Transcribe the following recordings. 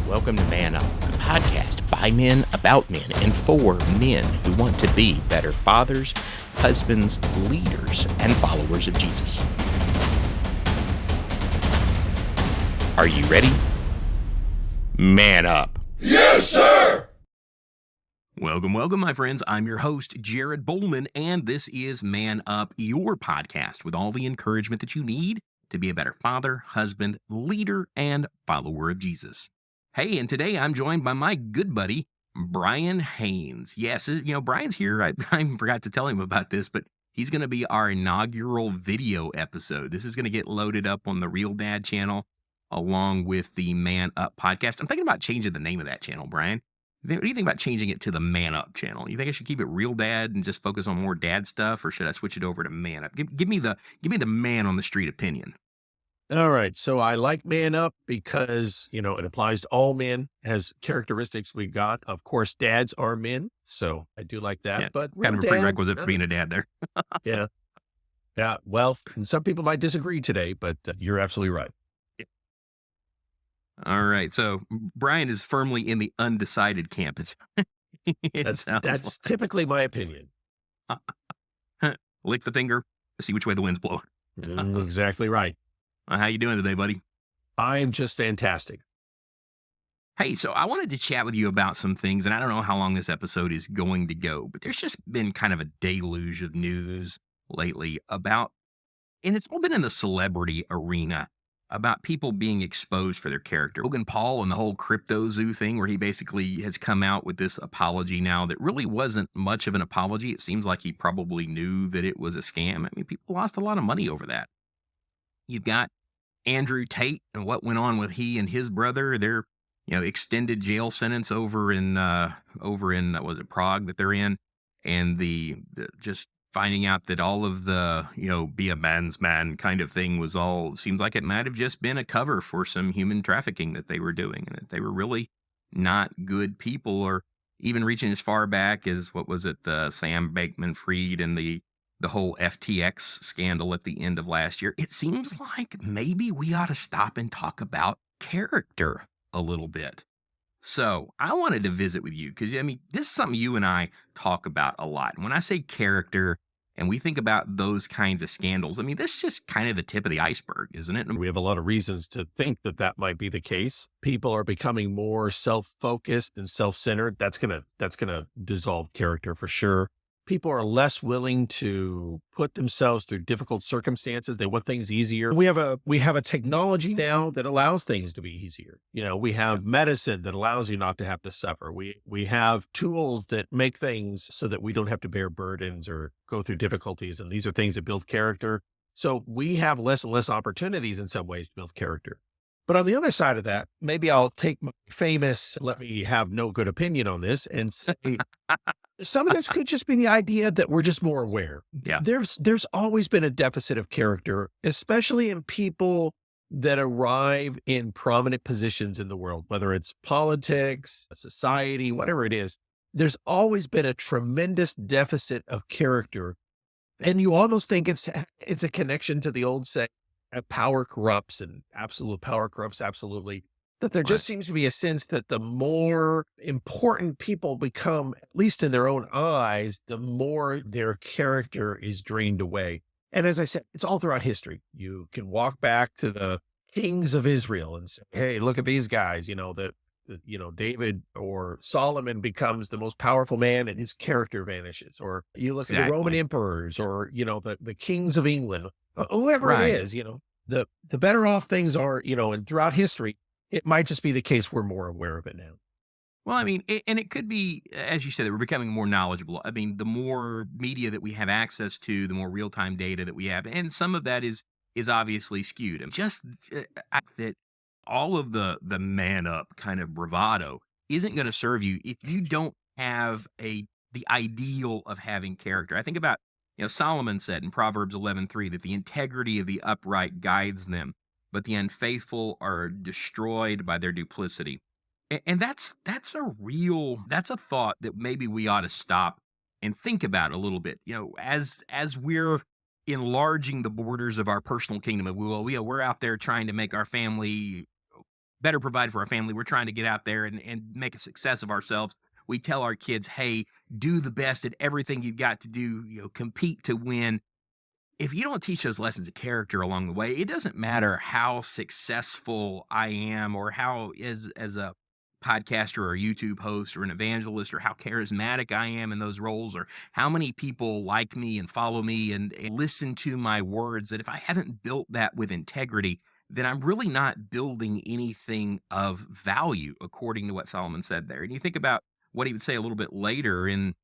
Welcome to Man Up, a podcast by men, about men, and for men who want to be better fathers, husbands, leaders, and followers of Jesus. Are you ready? Man up. Yes, sir! Welcome, my friends. I'm your host, Jared Bowman, and this is Man Up, your podcast with all the encouragement that you need to be a better father, husband, leader, and follower of Jesus. Hey, and today I'm joined by my good buddy, Brian Haynes. Yes, Brian's here. I forgot to tell him about this, but he's going to be our inaugural video episode. This is going to get loaded up on the Real Dad channel along with the Man Up podcast. I'm thinking about changing the name of that channel, Brian. What do you think about changing it to the Man Up channel? You think I should keep it Real Dad and just focus on more dad stuff, or should I switch it over to Man Up? Give me the man on the street opinion. All right. So I like Man Up because, it applies to all men, has characteristics we got. Of course, dads are men. So I do like that. Yeah, but kind of a prerequisite for being a dad there. Yeah. Yeah. Well, some people might disagree today, but you're absolutely right. Yeah. All right. So Brian is firmly in the undecided camp. That's typically my opinion. Lick the finger, see which way the wind's blowing. Exactly right. How you doing today, buddy? I'm just fantastic. Hey, so I wanted to chat with you about some things, and I don't know how long this episode is going to go, but there's just been kind of a deluge of news lately about, and it's all been in the celebrity arena, about people being exposed for their character. Logan Paul and the whole crypto zoo thing, where he basically has come out with this apology now that really wasn't much of an apology. It seems like he probably knew that it was a scam. I mean, people lost a lot of money over that. You've got Andrew Tate and what went on with he and his brother, their extended jail sentence over in was it Prague that they're in, and the just finding out that all of the be a man's man kind of thing was all, seems like it might have just been a cover for some human trafficking that they were doing, and that they were really not good people, or even reaching as far back as, what was it, the Sam Bankman-Fried and the whole FTX scandal at the end of last year. It seems like maybe we ought to stop and talk about character a little bit. So I wanted to visit with you because, this is something you and I talk about a lot. And when I say character and we think about those kinds of scandals, this is just kind of the tip of the iceberg, isn't it? We have a lot of reasons to think that might be the case. People are becoming more self-focused and self-centered. That's gonna dissolve character for sure. People are less willing to put themselves through difficult circumstances. They want things easier. We have a technology now that allows things to be easier. We have medicine that allows you not to have to suffer. We have tools that make things so that we don't have to bear burdens or go through difficulties. And these are things that build character. So we have less and less opportunities in some ways to build character. But on the other side of that, maybe I'll take my famous, let me have no good opinion on this, and say some of this could just be the idea that we're just more aware. Yeah. There's always been a deficit of character, especially in people that arrive in prominent positions in the world, whether it's politics, society, whatever it is. There's always been a tremendous deficit of character. And you almost think it's a connection to the old saying, power corrupts, and absolute power corrupts absolutely. That there just seems to be a sense that the more important people become, at least in their own eyes, the more their character is drained away. And as I said, it's all throughout history. You can walk back to the kings of Israel and say, hey, look at these guys, David or Solomon becomes the most powerful man and his character vanishes. Or you look at the Roman emperors, or, the kings of England, whoever it is, the better off things are, and throughout history, it might just be the case we're more aware of it now. Well, and it could be, as you said, that we're becoming more knowledgeable. The more media that we have access to, the more real-time data that we have. And some of that is obviously skewed. Just that all of the man up kind of bravado isn't going to serve you if you don't have the ideal of having character. I think about, Solomon said in Proverbs 11:3 that the integrity of the upright guides them, but the unfaithful are destroyed by their duplicity. And that's a thought that maybe we ought to stop and think about a little bit. As we're enlarging the borders of our personal kingdom, we're out there trying to make our family better provide for our family. We're trying to get out there and make a success of ourselves. We tell our kids, hey, do the best at everything you've got to do, compete to win. If you don't teach those lessons of character along the way, it doesn't matter how successful I am or how as a podcaster or a YouTube host or an evangelist or how charismatic I am in those roles or how many people like me and follow me and listen to my words, that if I haven't built that with integrity, then I'm really not building anything of value, according to what Solomon said there. And you think about what he would say a little bit later in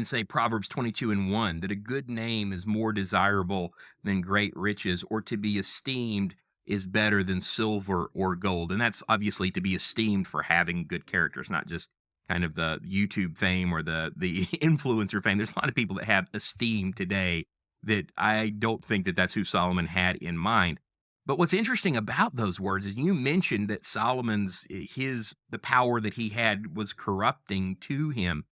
say Proverbs 22:1, that a good name is more desirable than great riches, or to be esteemed is better than silver or gold. And that's obviously to be esteemed for having good characters, not just kind of the YouTube fame or the influencer fame. There's a lot of people that have esteem today that I don't think that that's who Solomon had in mind. But what's interesting about those words is you mentioned that the power that he had was corrupting to him.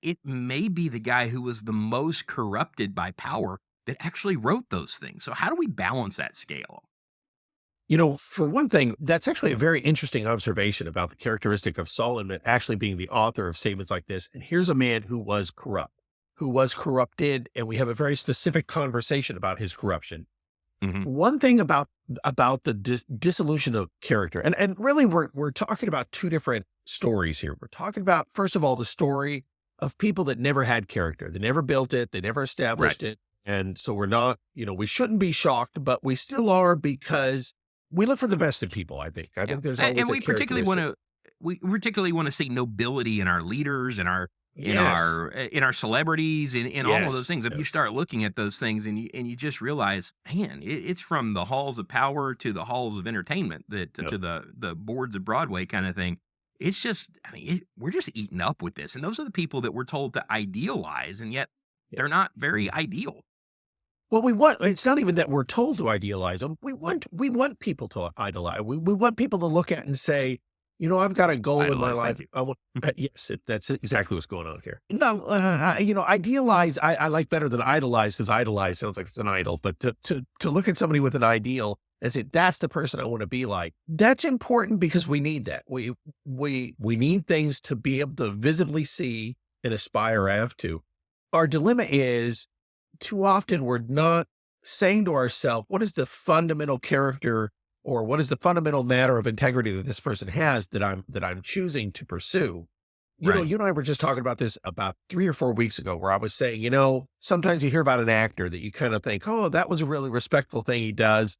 It may be the guy who was the most corrupted by power that actually wrote those things. So how do we balance that scale? For one thing, that's actually a very interesting observation about the characteristic of Solomon actually being the author of statements like this. And here's a man who was corrupt, who was corrupted, and we have a very specific conversation about his corruption. Mhm. One thing about the dissolution of character, and really we're talking about two different stories here. We're talking about, first of all, the story of people that never had character. They never built it. They never Right. established it. And so we're not, we shouldn't be shocked, but we still are, because we look for the best in people, I think. I Yeah. think there's And always a we particularly want characteristic. to we particularly want to see nobility in our leaders and our Yes. in our celebrities in all of those Yes. things. If you start looking at those things and you just realize, man, it's from the halls of power to the halls of entertainment, that Yep. to the boards of Broadway kind of thing. It's just, I mean, we're just eaten up with this, and those are the people that we're told to idealize, and yet Yep. they're not very ideal. Well, it's not even that we're told to idealize them. We want people to idolize. We want people to look at and say, I've got a goal in my Idolize, thank life. you. Yes, that's exactly what's going on here. No, idealize, I like better than idolize, because idolize sounds like it's an idol. But to look at somebody with an ideal and say, that's the person I want to be like, that's important, because we need that. We need things to be able to visibly see and aspire after. Our dilemma is, too often we're not saying to ourselves, what is the fundamental character, or what is the fundamental matter of integrity that this person has that I'm choosing to pursue? Right. You and I were just talking about this about 3 or 4 weeks ago, where I was saying, sometimes you hear about an actor that you kind of think, oh, that was a really respectful thing he does.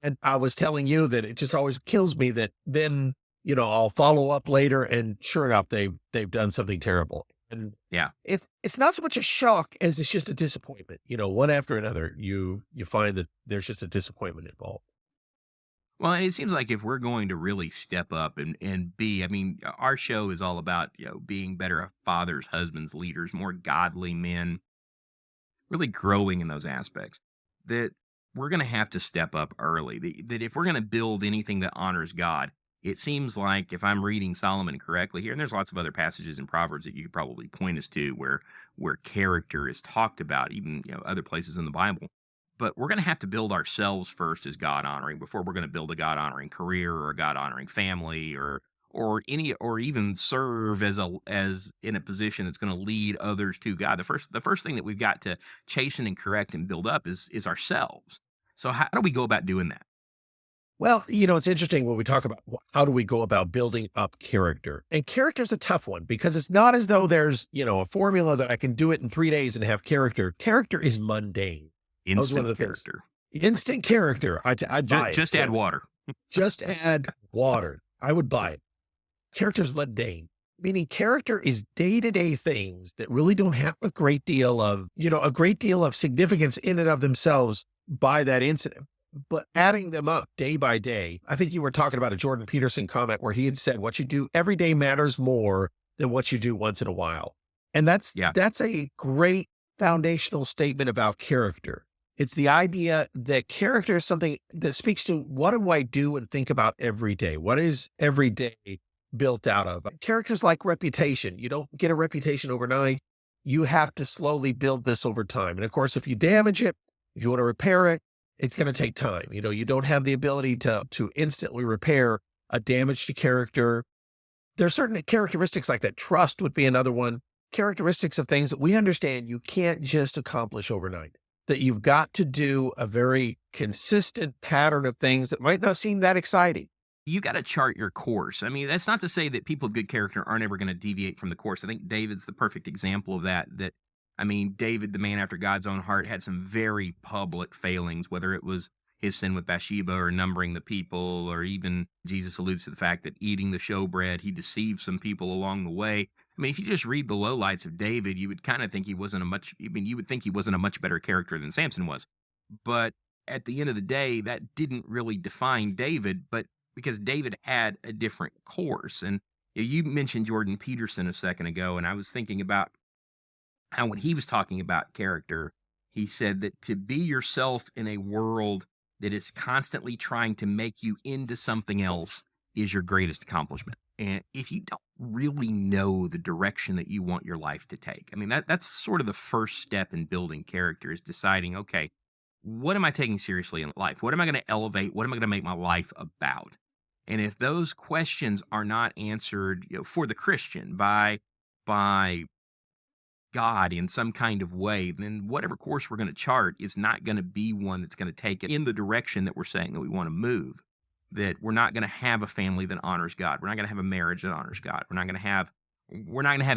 And I was telling you that it just always kills me that then, I'll follow up later, and sure enough, they've done something terrible. And Yeah. it's not so much a shock as it's just a disappointment. One after another, you find that there's just a disappointment involved. Well, and it seems like if we're going to really step up and be, I mean, our show is all about, being better fathers, husbands, leaders, more godly men, really growing in those aspects, that we're going to have to step up early. That if we're going to build anything that honors God, it seems like, if I'm reading Solomon correctly here, and there's lots of other passages in Proverbs that you could probably point us to where character is talked about, even other places in the Bible. But we're going to have to build ourselves first as God honoring before we're going to build a God honoring career or a God honoring family or even serve as in a position that's going to lead others to God. The first thing that we've got to chasten and correct and build up is ourselves. So how do we go about doing that? Well, it's interesting when we talk about how do we go about building up character. And character is a tough one, because it's not as though there's, a formula that I can do it in 3 days and have character. Character is mundane. That was one of Instant the things. character. Instant character. I'd buy it. Just add water. Just add water. I would buy it. Character's mundane, meaning character is day-to-day things that really don't have a great deal of significance in and of themselves by that incident. But adding them up day by day, I think you were talking about a Jordan Peterson comment where he had said, what you do every day matters more than what you do once in a while. And that's Yeah. a great foundational statement about character. It's the idea that character is something that speaks to, what do I do and think about every day? What is every day built out of? Character's like reputation. You don't get a reputation overnight. You have to slowly build this over time. And of course, if you damage it, if you want to repair it, it's going to take time. You don't have the ability to instantly repair a damage to character. There's certain characteristics like that. Trust would be another one. Characteristics of things that we understand you can't just accomplish overnight, that you've got to do a very consistent pattern of things that might not seem that exciting. You got to chart your course. I mean, that's not to say that people of good character aren't ever going to deviate from the course. I think David's the perfect example of that. I mean, David, the man after God's own heart, had some very public failings, whether it was his sin with Bathsheba or numbering the people, or even Jesus alludes to the fact that eating the showbread, he deceived some people along the way. I mean, if you just read the lowlights of David, you would kind of think he wasn't a much, I mean, you would think he wasn't a much better character than Samson was. But at the end of the day, that didn't really define David, but because David had a different course. And you mentioned Jordan Peterson a second ago, and I was thinking about how when he was talking about character, he said that to be yourself in a world that is constantly trying to make you into something else is your greatest accomplishment. And if you don't really know the direction that you want your life to take, I mean, that's sort of the first step in building character, is deciding, okay, what am I taking seriously in life? What am I going to elevate? What am I going to make my life about? And if those questions are not answered, for the Christian by God in some kind of way, then whatever course we're going to chart is not going to be one that's going to take it in the direction that we're saying that we want to move. That we're not going to have a family that honors God. We're not going to have a marriage that honors God. We're not going to have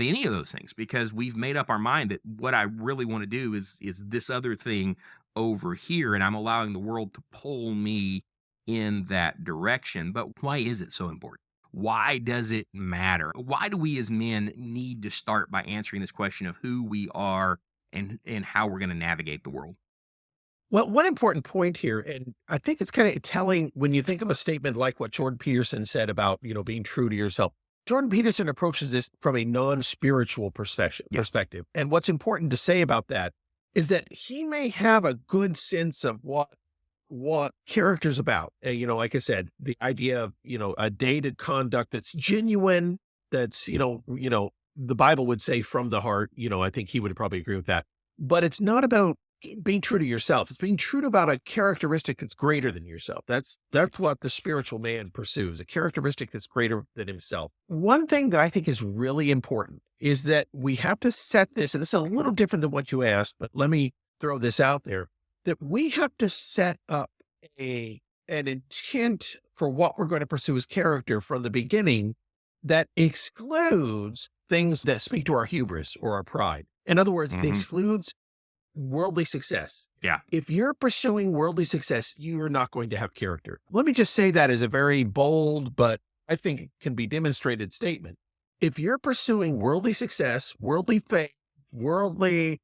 any of those things, because we've made up our mind that what I really want to do is this other thing over here, and I'm allowing the world to pull me in that direction. But why is it so important? Why does it matter? Why do we as men need to start by answering this question of who we are and how we're going to navigate the world? Well, one important point here, and I think it's kind of telling when you think of a statement like what Jordan Peterson said about, being true to yourself. Jordan Peterson approaches this from a non-spiritual perspective. And what's important to say about that is that he may have a good sense of what character's about. Like I said, the idea of, a dated conduct that's genuine, that's, the Bible would say from the heart. I think he would probably agree with that. But it's not about being true to yourself. It's being true about a characteristic that's greater than yourself. That's what the spiritual man pursues, a characteristic that's greater than himself. One thing that I think is really important is that we have to set this, and this is a little different than what you asked, but let me throw this out there, that we have to set up an intent for what we're going to pursue as character from the beginning that excludes things that speak to our hubris or our pride. In other words, it excludes worldly success. Yeah. If you're pursuing worldly success, you're not going to have character. Let me just say that as a very bold, but I think it can be demonstrated statement. If you're pursuing worldly success, worldly fame, worldly,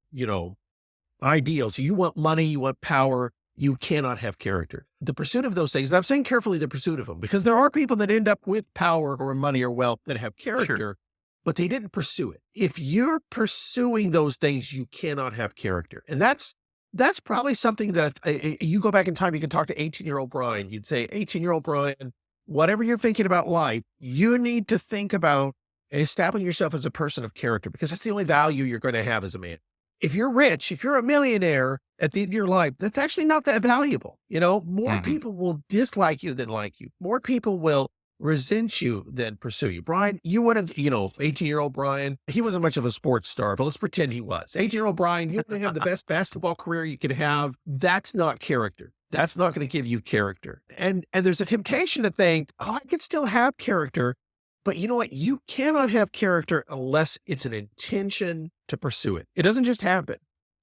ideals, you want money, you want power, you cannot have character. The pursuit of those things, I'm saying carefully the pursuit of them, because there are people that end up with power or money or wealth that have character. Sure. But they didn't pursue it. If you're pursuing those things, you cannot have character. And that's probably something that you go back in time, you can talk to 18-year-old Brian. You'd say, 18-year-old Brian, whatever you're thinking about life, you need to think about establishing yourself as a person of character, because that's the only value you're going to have as a man. If you're rich, if you're a millionaire at the end of your life, that's actually not that valuable. More people will dislike you than like you. More people will resent you than pursue you. Brian, you would have, 18-year-old Brian, he wasn't much of a sports star, but let's pretend he was. 18-year-old Brian, you would have the best basketball career you could have. That's not character. That's not going to give you character. And there's a temptation to think, I could still have character, but you know what? You cannot have character unless it's an intention to pursue it. It doesn't just happen.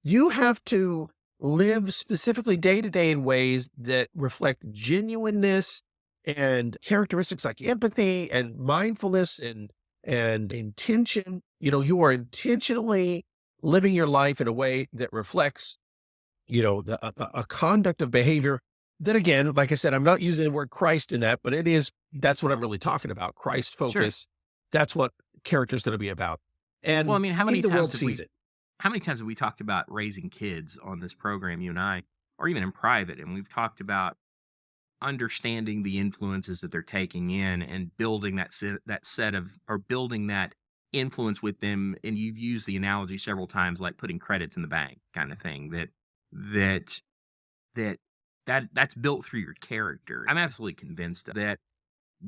You have to live specifically day to day in ways that reflect genuineness and characteristics like empathy and mindfulness and intention. You are intentionally living your life in a way that reflects, a conduct of behavior that, again, like I said, I'm not using the word Christ in that, but that's what I'm really talking about. Christ focus. Sure. That's what character is going to be about. And well, I mean, how many times have we talked about raising kids on this program, you and I, or even in private, and we've talked about understanding the influences that they're taking in and building building that influence with them. And you've used the analogy several times, like putting credits in the bank kind of thing, that's built through your character. I'm absolutely convinced that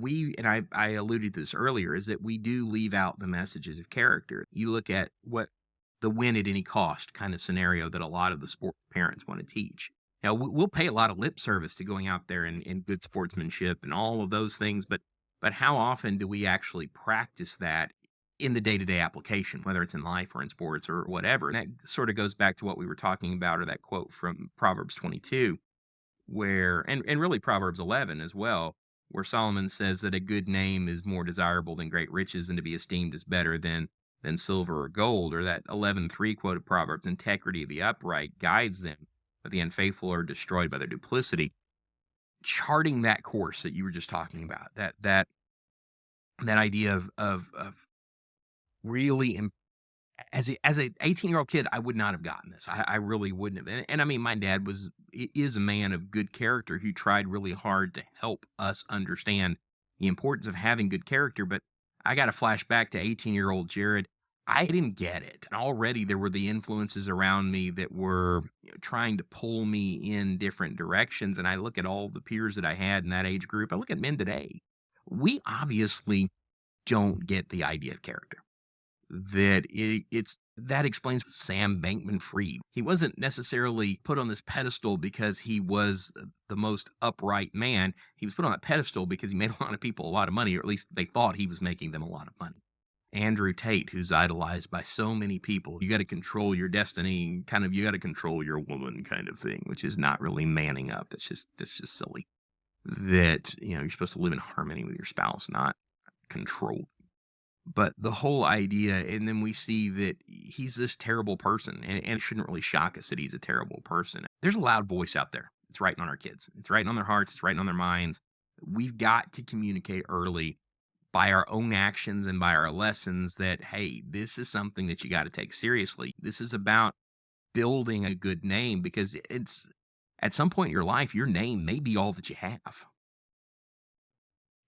I alluded to this earlier, is that we do leave out the messages of character. You look at what the win at any cost kind of scenario that a lot of the sport parents want to teach. Now, we'll pay a lot of lip service to going out there and good sportsmanship and all of those things, but how often do we actually practice that in the day-to-day application, whether it's in life or in sports or whatever? And that sort of goes back to what we were talking about, or that quote from Proverbs 22, where and really Proverbs 11 as well, where Solomon says that a good name is more desirable than great riches, and to be esteemed is better than silver or gold. Or that 11:3 quote of Proverbs, integrity of the upright guides them, but the unfaithful are destroyed by their duplicity. Charting that course that you were just talking about, that idea of really as a 18-year-old kid, I would not have gotten this. I really wouldn't have. And I mean, my dad is a man of good character who tried really hard to help us understand the importance of having good character. But I got to flash back to 18-year-old Jared. I didn't get it. And already there were the influences around me that were, trying to pull me in different directions. And I look at all the peers that I had in that age group. I look at men today. We obviously don't get the idea of character. That explains Sam Bankman-Fried. He wasn't necessarily put on this pedestal because he was the most upright man. He was put on that pedestal because he made a lot of people a lot of money, or at least they thought he was making them a lot of money. Andrew Tate, who's idolized by so many people. You got to control your destiny, kind of, you got to control your woman kind of thing, which is not really manning up. That's just silly. That, you're supposed to live in harmony with your spouse, not control. But the whole idea, and then we see that he's this terrible person, and it shouldn't really shock us that he's a terrible person. There's a loud voice out there. It's writing on our kids. It's writing on their hearts. It's writing on their minds. We've got to communicate early by our own actions and by our lessons that, hey, this is something that you got to take seriously. This is about building a good name, because it's at some point in your life, your name may be all that you have.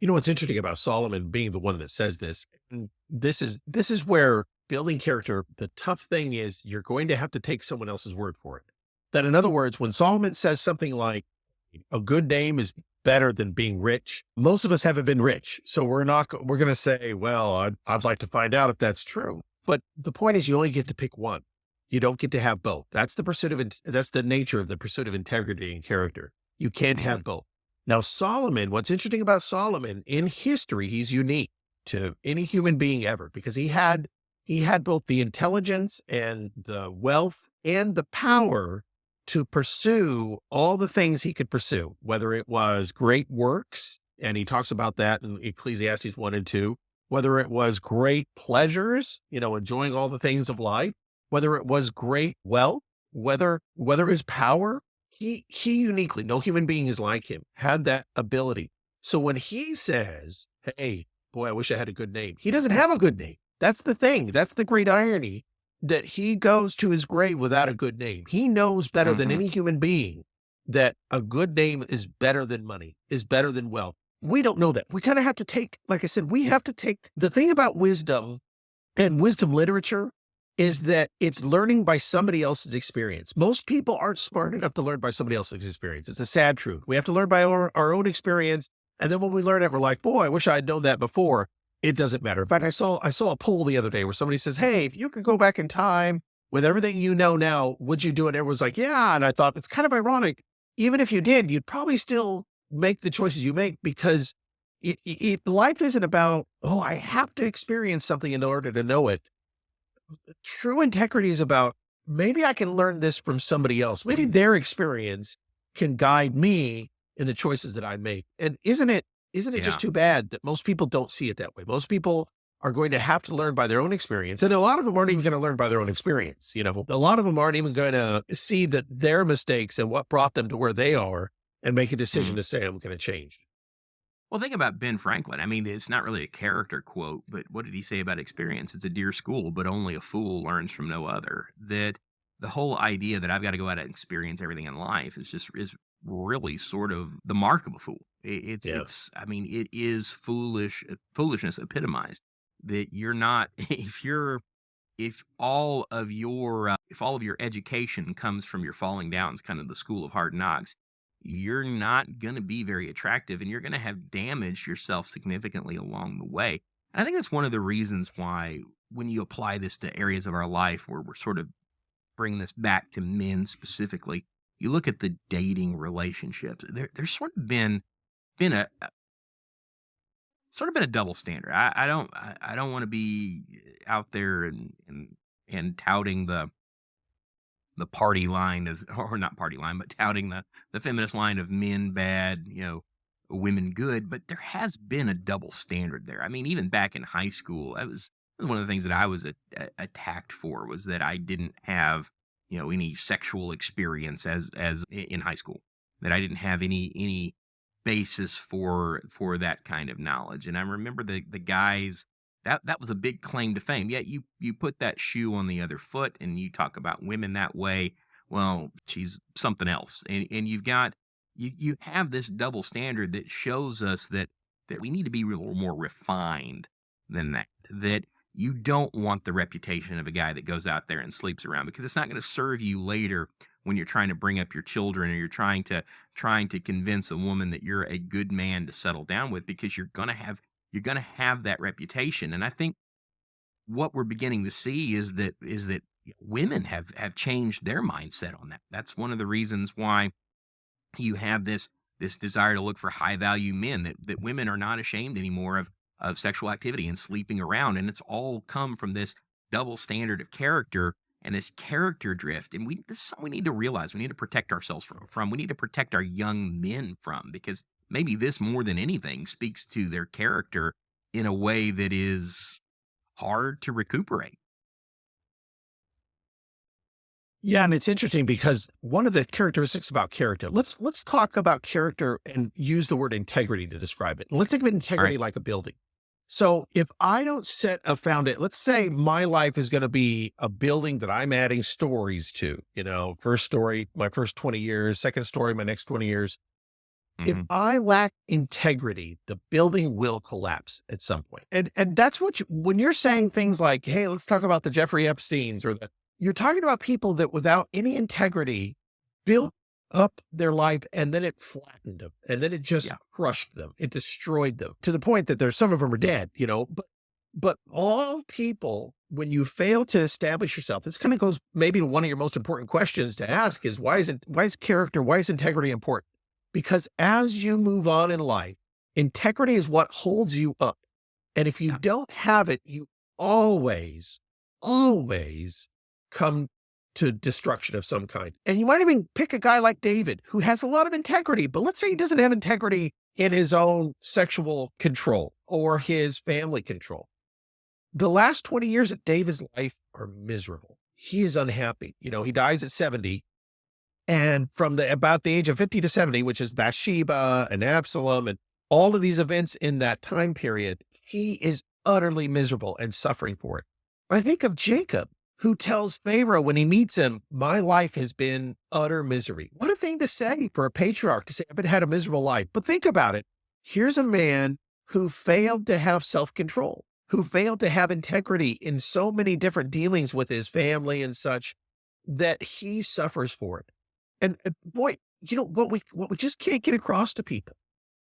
You know what's interesting about Solomon being the one that says this, and this is where building character, the tough thing is you're going to have to take someone else's word for it. That in other words, when Solomon says something like a good name is better than being rich, most of us haven't been rich. So we're going to say, well, I'd like to find out if that's true. But the point is you only get to pick one. You don't get to have both. That's that's the nature of the pursuit of integrity and character. You can't have both. Now, Solomon, what's interesting about Solomon, in history, he's unique to any human being ever, because he had both the intelligence and the wealth and the power to pursue all the things he could pursue, whether it was great works, and he talks about that in Ecclesiastes 1 and 2, whether it was great pleasures, enjoying all the things of life, whether it was great wealth, whether his power. He uniquely, no human being is like him, had that ability. So when he says, hey, boy, I wish I had a good name, he doesn't have a good name. That's the thing. That's the great irony, that he goes to his grave without a good name. He knows better than any human being that a good name is better than money, is better than wealth. We don't know that. We kind of have to take, like I said, we have to take the thing about wisdom and wisdom literature is that it's learning by somebody else's experience. Most people aren't smart enough to learn by somebody else's experience. It's a sad truth. We have to learn by our own experience. And then when we learn it, we're like, boy, I wish I'd known that before. It doesn't matter. In fact, I saw a poll the other day where somebody says, hey, if you could go back in time with everything you know now, would you do it? Everyone's like, yeah. And I thought, it's kind of ironic. Even if you did, you'd probably still make the choices you make, because life isn't about, oh, I have to experience something in order to know it. True integrity is about, maybe I can learn this from somebody else. Maybe their experience can guide me in the choices that I make. And isn't it just too bad that most people don't see it that way? Most people are going to have to learn by their own experience. And a lot of them aren't even going to learn by their own experience. A lot of them aren't even going to see that their mistakes and what brought them to where they are and make a decision to say, I'm going to change. Well, think about Ben Franklin. I mean, it's not really a character quote, but what did he say about experience? It's a dear school, but only a fool learns from no other. That the whole idea that I've got to go out and experience everything in life is really sort of the mark of a fool. It's I mean, it is foolishness epitomized. That you're not, if all of your education comes from your falling down, it's kind of the school of hard knocks. you're not going to be very attractive and you're going to have damaged yourself significantly along the way. And I think that's one of the reasons why, when you apply this to areas of our life where we're sort of bringing this back to men specifically, you look at the dating relationships. There's been a sort of been a double standard. I don't want to be out there and touting the party line of, or not party line, but touting the feminist line of men bad, women good. But there has been a double standard there. I mean, even back in high school, that was one of the things that I was attacked for, was that I didn't have, any sexual experience in high school, that I didn't have any basis for that kind of knowledge. And I remember the guys, that was a big claim to fame. Yeah, you put that shoe on the other foot and you talk about women that way. Well, she's something else. And you have this double standard that shows us that we need to be a little more refined than that. That you don't want the reputation of a guy that goes out there and sleeps around, because it's not going to serve you later when you're trying to bring up your children, or you're trying to convince a woman that you're a good man to settle down with, because you're going to have that reputation. And I think what we're beginning to see is that women have changed their mindset on that. That's one of the reasons why you have this desire to look for high value men, that women are not ashamed anymore of sexual activity and sleeping around. And it's all come from this double standard of character and this character drift. And this is something we need to realize. We need to protect ourselves from. We need to protect our young men from, because maybe this, more than anything, speaks to their character in a way that is hard to recuperate. Yeah, and it's interesting because one of the characteristics about character, let's talk about character and use the word integrity to describe it. Let's think of All integrity right. like a building. So if I don't set a foundation, let's say my life is going to be a building that I'm adding stories to, first story, my first 20 years, second story, my next 20 years. If Hmm. I lack integrity, the building will collapse at some point. And that's when you're saying things like, hey, let's talk about the Jeffrey Epsteins, you're talking about people that without any integrity built up their life, and then it flattened them, and then it just Yeah. crushed them. It destroyed them to the point that some of them are dead, but all people, when you fail to establish yourself, this kind of goes maybe to one of your most important questions to ask is, why is character, why is integrity important? Because as you move on in life, integrity is what holds you up. And if you Yeah. don't have it, you always, always come to destruction of some kind. And you might even pick a guy like David, who has a lot of integrity, but let's say he doesn't have integrity in his own sexual control or his family control. The last 20 years of David's life are miserable. He is unhappy. He dies at 70. And from about the age of 50 to 70, which is Bathsheba and Absalom and all of these events in that time period, he is utterly miserable and suffering for it. I think of Jacob, who tells Pharaoh when he meets him, my life has been utter misery. What a thing to say for a patriarch, to say, I've had a miserable life. But think about it. Here's a man who failed to have self-control, who failed to have integrity in so many different dealings with his family and such, that he suffers for it. And boy, what we just can't get across to people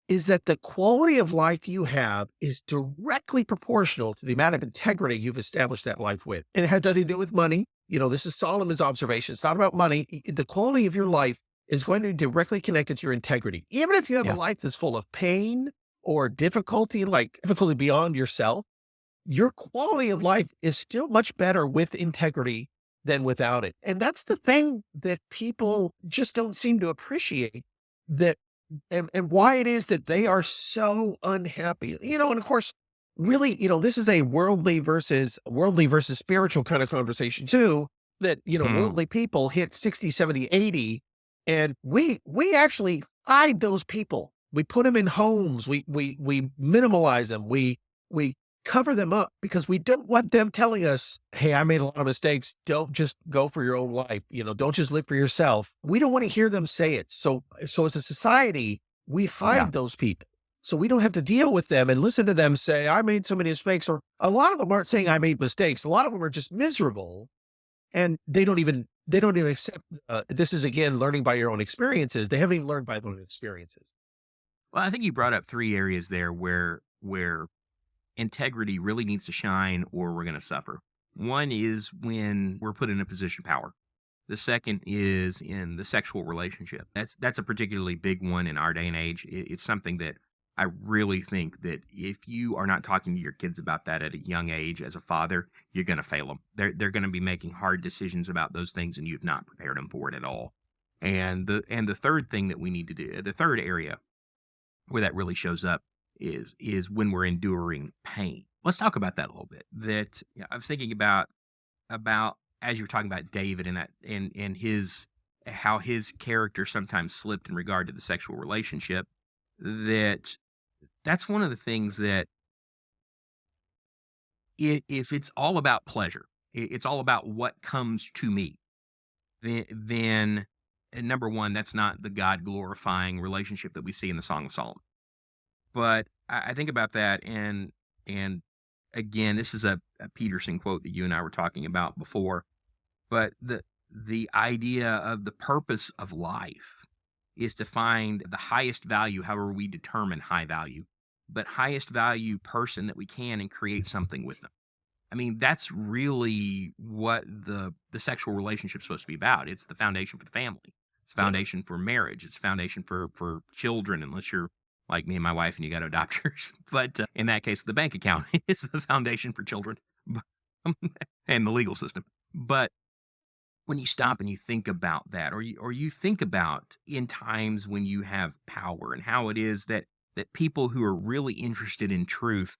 is that the quality of life you have is directly proportional to the amount of integrity you've established that life with. And it has nothing to do with money. This is Solomon's observation. It's not about money. The quality of your life is going to be directly connected to your integrity. Even if you have a Yeah. life that's full of pain or difficulty, like difficulty beyond yourself, your quality of life is still much better with integrity than without it. And that's the thing that people just don't seem to appreciate, that and why it is that they are so unhappy. And of course, really, this is a worldly versus spiritual kind of conversation too, that, Hmm. worldly people hit 60, 70, 80, and we actually hide those people. We put them in homes. We minimalize them. We cover them up because we don't want them telling us, hey, I made a lot of mistakes. Don't just go for your own life. Don't just live for yourself. We don't want to hear them say it. So as a society, we Yeah. hide those people. So we don't have to deal with them and listen to them say, I made so many mistakes. Or a lot of them aren't saying I made mistakes. A lot of them are just miserable, and they don't even they don't even accept, this is again, learning by your own experiences. They haven't even learned by their own experiences. Well, I think you brought up 3 areas there where integrity really needs to shine or we're gonna suffer. One is when we're put in a position of power. The second is in the sexual relationship. That's a particularly big one in our day and age. It's something that I really think that if you are not talking to your kids about that at a young age as a father, you're gonna fail them. They're gonna be making hard decisions about those things, and you've not prepared them for it at all. And the third thing that we need to do, the third area where that really shows up is when we're enduring pain. Let's talk about that a little bit. That I was thinking about as you were talking about David and that and his how his character sometimes slipped in regard to the sexual relationship. That's one of the things that if it's all about pleasure, it's all about what comes to me, then number one, that's not the God glorifying relationship that we see in the Song of Solomon. But I think about that, and again, this is a Peterson quote that you and I were talking about before. But the idea of the purpose of life is to find the highest value, however we determine high value, but highest value person that we can and create something with them. I mean, that's really what the sexual relationship is supposed to be about. It's the foundation for the family. It's Yeah. foundation for marriage. It's foundation for children, unless you're like me and my wife and you got to adopt yours. But in that case, the bank account is the foundation for children and the legal system. But when you stop and you think about that, or you think about in times when you have power and how it is that people who are really interested in truth,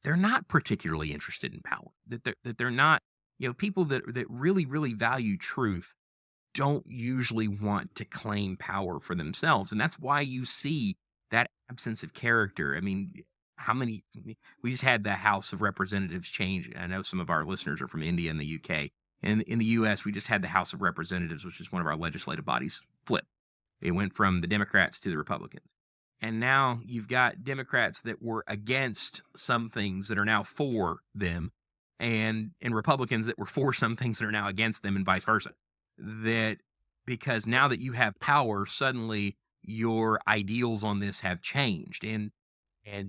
they're not particularly interested in power. That they're not, people that really value truth don't usually want to claim power for themselves, and that's why you see that absence of character. I mean, how many we just had the House of Representatives change. I know some of our listeners are from India and the UK. And in the US, we just had the House of Representatives, which is one of our legislative bodies, flip. It went from the Democrats to the Republicans. And now you've got Democrats that were against some things that are now for them, and Republicans that were for some things that are now against them, and vice versa. That because now that you have power, suddenly your ideals on this have changed. And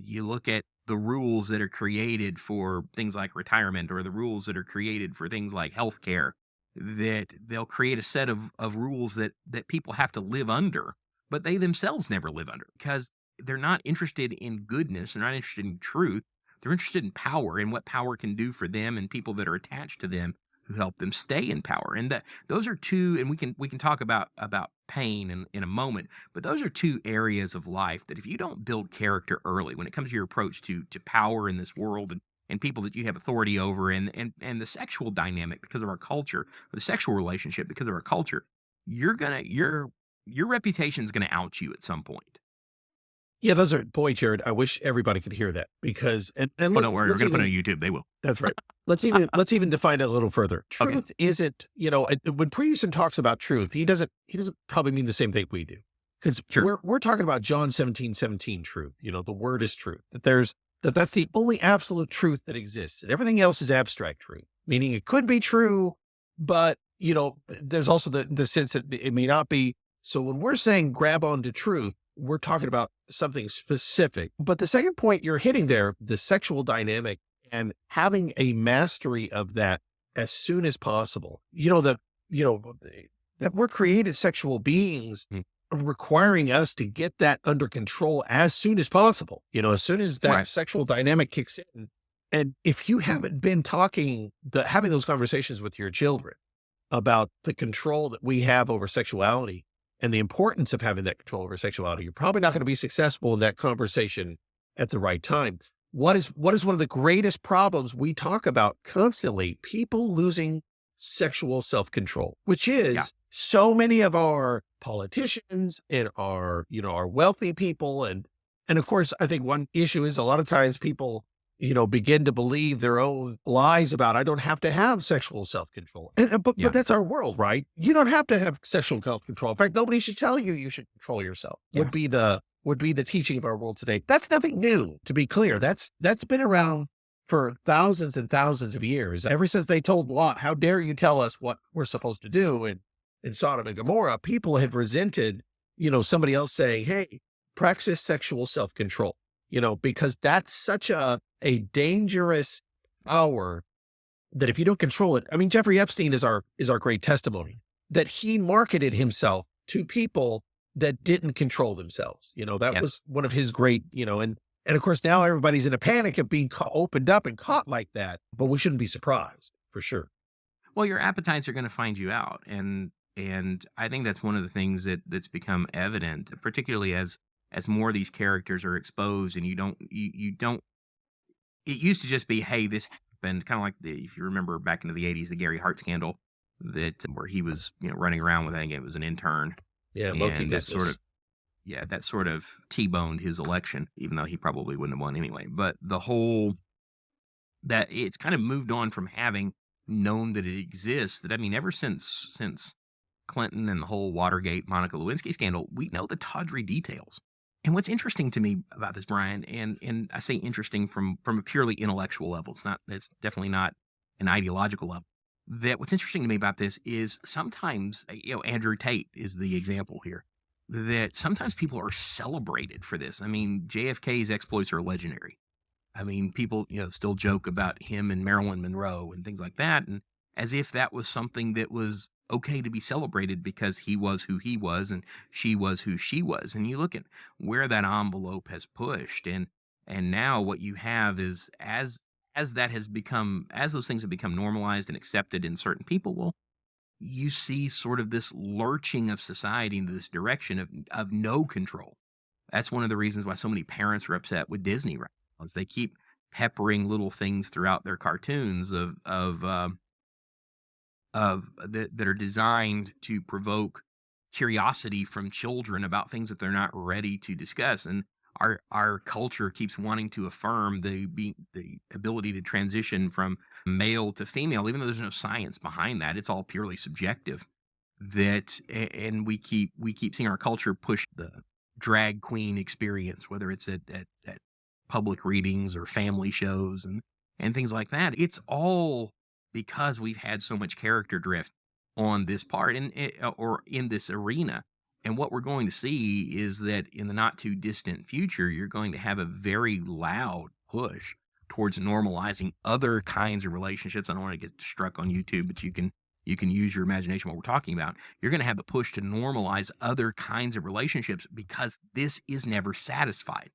you look at the rules that are created for things like retirement, or the rules that are created for things like healthcare, that they'll create a set of rules that people have to live under, but they themselves never live under, because they're not interested in goodness. They're not interested in truth. They're interested in power and what power can do for them and people that are attached to them who help them stay in power. And those are two, and we can talk about pain in a moment, but those are two areas of life that if you don't build character early, when it comes to your approach to power in this world, and people that you have authority over, and the sexual dynamic because of our culture, or the sexual relationship because of our culture, your reputation is gonna out you at some point. Yeah, boy, Jared, I wish everybody could hear that, because, and Oh, don't worry, we're let's gonna put it even, on YouTube. They will. that's right. Let's even define it a little further. Okay. Truth isn't, when Peterson talks about truth, he doesn't probably mean the same thing we do. Because Sure. we're talking about John 17:17 truth. The word is truth. That's the only absolute truth that exists. And everything else is abstract truth, meaning it could be true, but there's also the sense that it may not be. So when we're saying grab onto truth, we're talking about something specific. But the second point you're hitting there, the sexual dynamic, and having a mastery of that as soon as possible. That we're created sexual beings, Mm. requiring us to get that under control as soon as possible. As soon as that Right. sexual dynamic kicks in. And if you haven't been having those conversations with your children about the control that we have over sexuality and the importance of having that control over sexuality, you're probably not going to be successful in that conversation at the right time. What is one of the greatest problems we talk about constantly? People losing sexual self-control, which is Yeah. so many of our politicians and our wealthy people. And of course, I think one issue is a lot of times people, begin to believe their own lies about, I don't have to have sexual self-control. But Yeah. that's our world, right? You don't have to have sexual self-control. In fact, nobody should tell you should control yourself. Yeah. Would be the teaching of our world today. That's nothing new, to be clear. That's been around for thousands and thousands of years. Ever since they told Lot, how dare you tell us what we're supposed to do in Sodom and Gomorrah, people had resented, somebody else saying, hey, practice sexual self-control, because that's such a dangerous power that if you don't control it, I mean, Jeffrey Epstein is our great testimony that he marketed himself to people that didn't control themselves. That Yes. was one of his great, and of course now everybody's in a panic of being opened up and caught like that, but we shouldn't be surprised for sure. Well, your appetites are going to find you out, and I think that's one of the things that's become evident, particularly as more of these characters are exposed, and you don't. It used to just be, hey, this happened, kind of like if you remember back into the '80s, the Gary Hart scandal, that where he was running around with, I think it was an intern, Yeah, monkey and that sort business. of yeah, that sort of T-boned his election, even though he probably wouldn't have won anyway. But the whole that it's kind of moved on from having known that it exists. That I mean, ever since Clinton and the whole Watergate Monica Lewinsky scandal, we know the tawdry details. And what's interesting to me about this, Brian, and I say interesting from a purely intellectual level. It's definitely not an ideological level. That what's interesting to me about this is sometimes, Andrew Tate is the example here. That sometimes people are celebrated for this. I mean, JFK's exploits are legendary. I mean, people, still joke about him and Marilyn Monroe and things like that, and as if that was something that was okay to be celebrated because he was who he was and she was who she was. And you look at where that envelope has pushed, and now what you have is as those things have become normalized and accepted in certain people, well, you see sort of this lurching of society into this direction of no control. That's one of the reasons why so many parents are upset with Disney right now, is they keep peppering little things throughout their cartoons that are designed to provoke curiosity from children about things that they're not ready to discuss. And our culture keeps wanting to affirm the ability to transition from male to female, even though there's no science behind that. It's all purely subjective. And we keep seeing our culture push the drag queen experience, whether it's at public readings or family shows and things like that. It's all because we've had so much character drift on this part or in this arena. And what we're going to see is that in the not too distant future, you're going to have a very loud push towards normalizing other kinds of relationships. I don't want to get struck on YouTube, but you can use your imagination what we're talking about. You're going to have the push to normalize other kinds of relationships because this is never satisfied.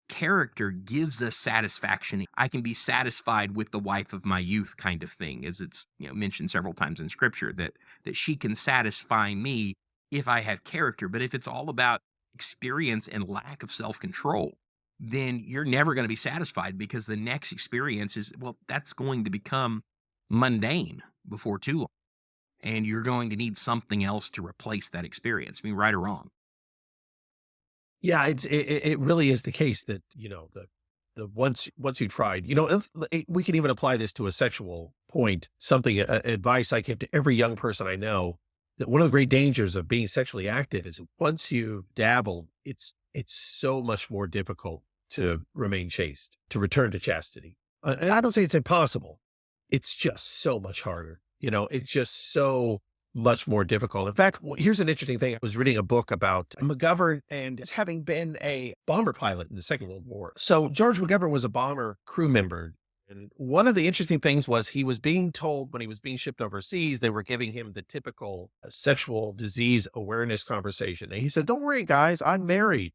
Character gives us satisfaction. I can be satisfied with the wife of my youth kind of thing, as it's mentioned several times in scripture, that she can satisfy me if I have character. But if it's all about experience and lack of self-control, then you're never going to be satisfied, because the next experience is, well, that's going to become mundane before too long. And you're going to need something else to replace that experience. I mean, right or wrong. Yeah, it really is the case that, the once you tried, we can even apply this to a sexual point, something, advice I give to every young person I know, that one of the great dangers of being sexually active is once you've dabbled, it's so much more difficult to remain chaste, to return to chastity. And I don't say it's impossible. It's just so much harder. It's just so much more difficult. In fact, here's an interesting thing. I was reading a book about McGovern and as having been a bomber pilot in the Second World War. So George McGovern was a bomber crew member. And one of the interesting things was he was being told when he was being shipped overseas, they were giving him the typical sexual disease awareness conversation. And he said, don't worry, guys, I'm married.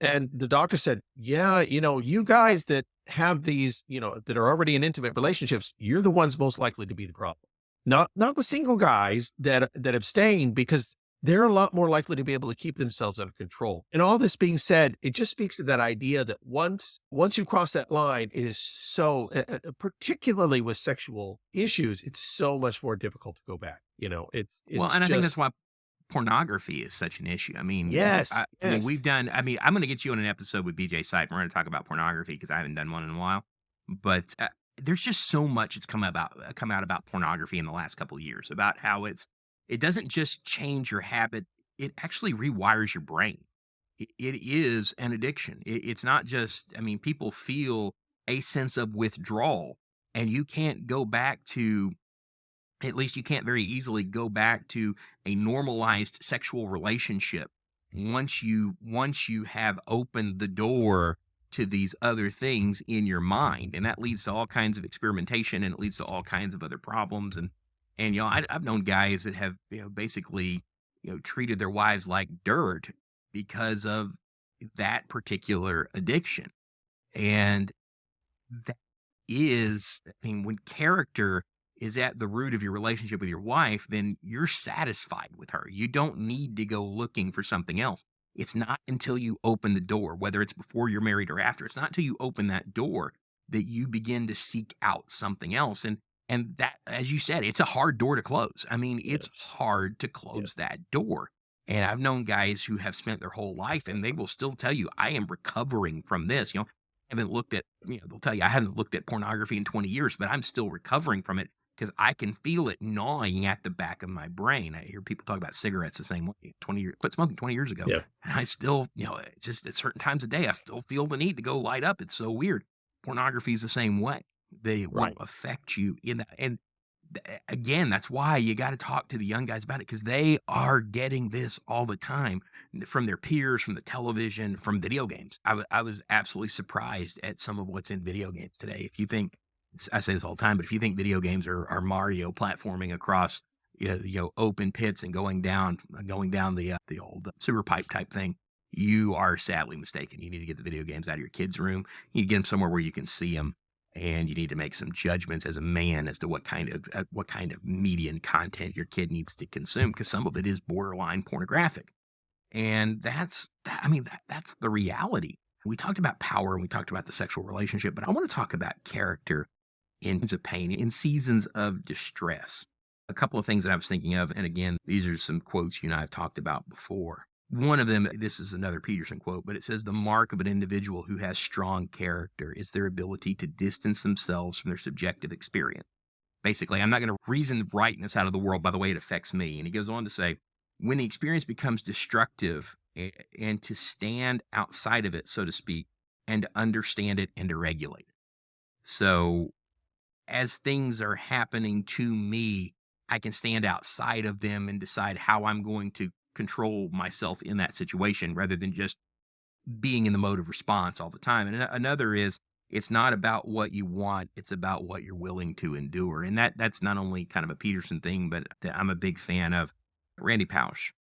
And the doctor said, yeah, you guys that have these, that are already in intimate relationships, you're the ones most likely to be the problem. Not the single guys that abstain, because they're a lot more likely to be able to keep themselves under control. And all this being said, it just speaks to that idea that once you cross that line, it is so, particularly with sexual issues, it's so much more difficult to go back. Well, It's and I think that's just, why pornography is such an issue. I mean, yes, we've yes. done. I mean, I'm going to get you on an episode with BJ Sipe. We're going to talk about pornography because I haven't done one in a while. But there's just so much that's come out about pornography in the last couple of years, about how it doesn't just change your habit; it actually rewires your brain. It is an addiction. It's not just. I mean, people feel a sense of withdrawal. And you can't go back to, at least you can't very easily go back to a normalized sexual relationship once you have opened the door to these other things in your mind. And that leads to all kinds of experimentation, and it leads to all kinds of other problems. And I've known guys that have, basically, treated their wives like dirt because of that particular addiction. And that is, I mean, when character is at the root of your relationship with your wife, then you're satisfied with her. You don't need to go looking for something else. It's not until you open the door, whether it's before you're married or after, it's not until you open that door that you begin to seek out something else. And that, as you said, it's a hard door to close. I mean, Yeah. it's hard to Yeah. close that door. And I've known guys who have spent their whole life and they will still tell you, I am recovering from this. Haven't looked at, they'll tell you, I haven't looked at pornography in 20 years, but I'm still recovering from it because I can feel it gnawing at the back of my brain. I hear people talk about cigarettes the same way. 20 years, quit smoking 20 years ago. Yeah. And I still, just at certain times of day, I still feel the need to go light up. It's so weird. Pornography is the same way. They Right. will affect you in that. And again, that's why you got to talk to the young guys about it, because they are getting this all the time from their peers, from the television, from video games. I was absolutely surprised at some of what's in video games today. If you think, I say this all the time, but if you think video games are Mario platforming across open pits and going down the old sewer pipe type thing, you are sadly mistaken. You need to get the video games out of your kids' room. You need to get them somewhere where you can see them, and you need to make some judgments as a man as to what kind of media and content your kid needs to consume, because some of it is borderline pornographic. And that's the reality. We talked about power and we talked about the sexual relationship, but I want to talk about character in times of pain, in seasons of distress. A couple of things that I was thinking of, and again, these are some quotes you and I have talked about before. One of them, this is another Peterson quote, but it says, the mark of an individual who has strong character is their ability to distance themselves from their subjective experience. Basically, I'm not going to reason the rightness out of the world by the way it affects me. And he goes on to say, when the experience becomes destructive, and to stand outside of it, so to speak, and to understand it and to regulate it. So as things are happening to me, I can stand outside of them and decide how I'm going to control myself in that situation, rather than just being in the mode of response all the time. And another is, it's not about what you want, it's about what you're willing to endure. And that's not only kind of a Peterson thing, but that I'm a big fan of Randy Pausch.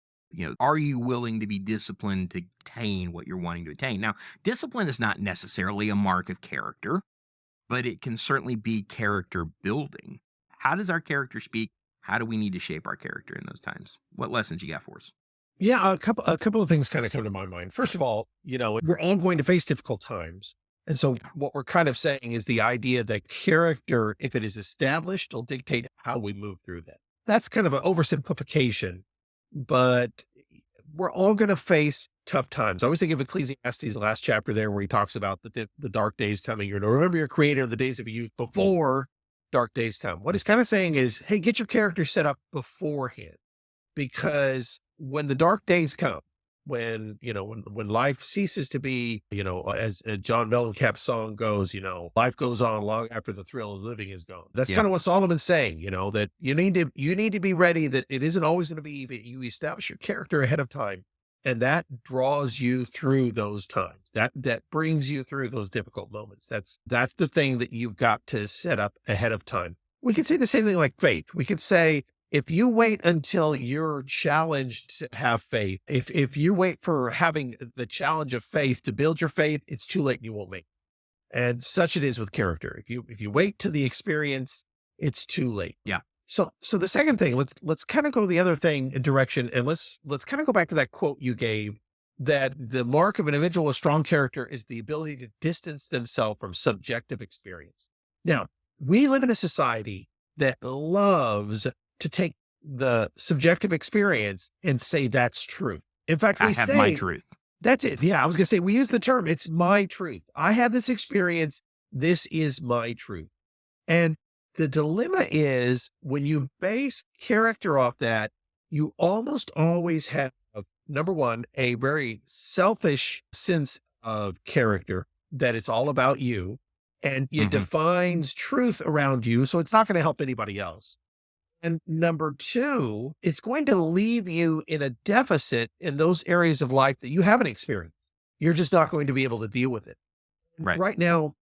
Are you willing to be disciplined to attain what you're wanting to attain? Now, discipline is not necessarily a mark of character, but it can certainly be character building. How does our character speak? How do we need to shape our character in those times? What lessons you got for us? Yeah, a couple of things kind of come to my mind. First of all, we're all going to face difficult times. And so what we're kind of saying is the idea that character, if it is established, will dictate how we move through that. That's kind of an oversimplification, but we're all going to face tough times. I always think of Ecclesiastes, the last chapter there, where he talks about the dark days coming. You're to remember your creator in the days of your youth before dark days come. What he's kind of saying is, hey, get your character set up beforehand, because when the dark days come, when life ceases to be, as John Mellencamp's song goes, life goes on long after the thrill of living is gone. That's Yeah. kind of what Solomon's saying, that you need to be ready, that it isn't always going to be easy. You establish your character ahead of time, and that draws you through those times. That brings you through those difficult moments. That's the thing that you've got to set up ahead of time. We could say the same thing like faith. We could say, if you wait until you're challenged to have faith, if you wait for having the challenge of faith to build your faith, it's too late and you won't make it. And such it is with character. If you wait to the experience, it's too late. Yeah. So the second thing, let's kind of go the other thing in direction, and let's kind of go back to that quote you gave, that the mark of an individual with strong character is the ability to distance themselves from subjective experience. Now, we live in a society that loves to take the subjective experience and say that's true. In fact, I have my truth. That's it. Yeah, I was going to say, we use the term, it's my truth. I have this experience. This is my truth. And the dilemma is, when you base character off that, you almost always have, number one, a very selfish sense of character, that it's all about you. and it Hmm. defines truth around you. So it's not going to help anybody else. And number two, it's going to leave you in a deficit in those areas of life that you haven't experienced. You're just not going to be able to deal with it. Right. Right now,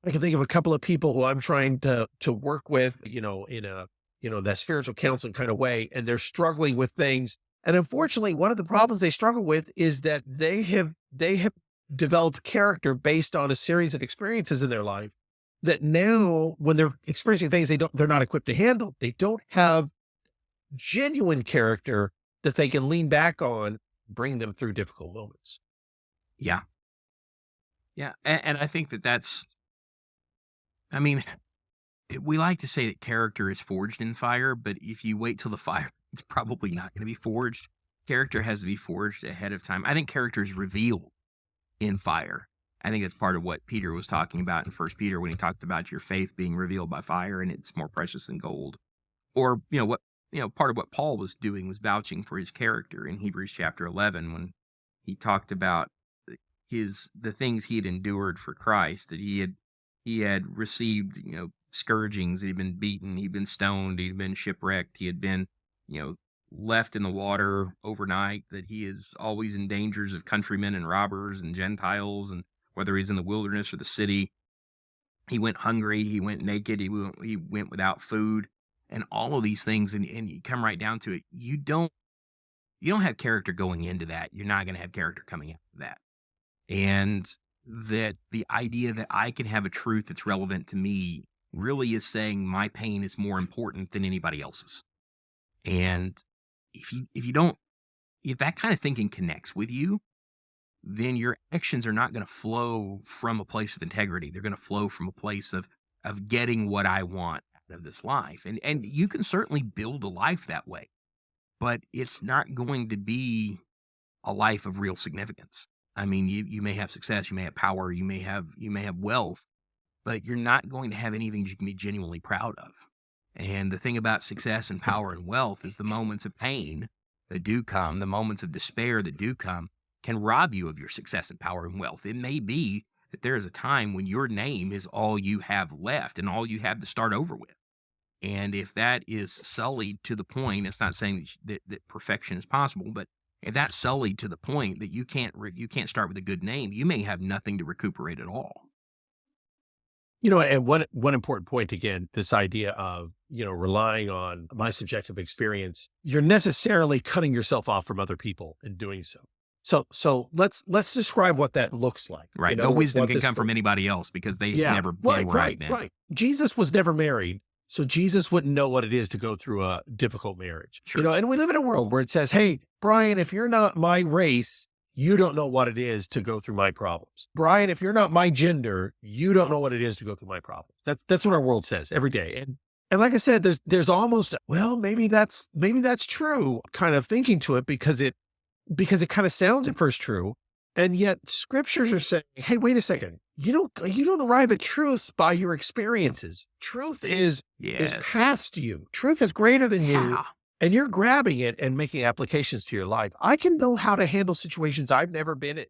I can think of a couple of people who I'm trying to work with, in a, that spiritual counseling kind of way, and they're struggling with things. And unfortunately, one of the problems they struggle with is that they have developed character based on a series of experiences in their life that now when they're experiencing things they're not equipped to handle, they don't have genuine character that they can lean back on, bring them through difficult moments. Yeah. Yeah. And I think that that's, I mean, we like to say that character is forged in fire, but if you wait till the fire, it's probably not going to be forged. Character has to be forged ahead of time. I think character is revealed in fire. I think that's part of what Peter was talking about in First Peter when he talked about your faith being revealed by fire and it's more precious than gold. Or, part of what Paul was doing was vouching for his character in Hebrews chapter 11 when he talked about the things he had endured for Christ, that he had received, scourgings, he'd been beaten, he'd been stoned, he'd been shipwrecked, he had been, you know, left in the water overnight, that he is always in dangers of countrymen and robbers and Gentiles, and whether he's in the wilderness or the city, he went hungry, he went naked, he went without food, and all of these things, and you come right down to it, you don't have character going into that. You're not going to have character coming out of that. And that the idea that I can have a truth that's relevant to me really is saying my pain is more important than anybody else's. And if that kind of thinking connects with you, then your actions are not going to flow from a place of integrity. They're going to flow from a place of getting what I want out of this life. And you can certainly build a life that way, but it's not going to be a life of real significance. I mean, you may have success, you may have power, you may have wealth, but you're not going to have anything you can be genuinely proud of. And the thing about success and power and wealth is the moments of pain that do come, the moments of despair that do come, can rob you of your success and power and wealth. It may be that there is a time when your name is all you have left and all you have to start over with. And if that is sullied to the point, it's not saying that perfection is possible, but if that's sullied to the point that you can't start with a good name, you may have nothing to recuperate at all. And one important point again, this idea of, relying on my subjective experience, you're necessarily cutting yourself off from other people in doing so. So let's describe what that looks like. Right. No wisdom what can this come from anybody else because they've Yeah, never been where I've been. right. Jesus was never married, so Jesus wouldn't know what it is to go through a difficult marriage. Sure. And we live in a world where it says, "Hey, Brian, if you're not my race, you don't know what it is to go through my problems. Brian, if you're not my gender, you don't know what it is to go through my problems." That's what our world says every day. And like I said, there's almost, well, maybe that's true kind of thinking to it because it kind of sounds at first true. And yet scriptures are saying, hey, wait a second. You don't arrive at truth by your experiences. Truth is Yes. past you. Truth is greater than you. Yeah. And you're grabbing it and making applications to your life. I can know how to handle situations I've never been in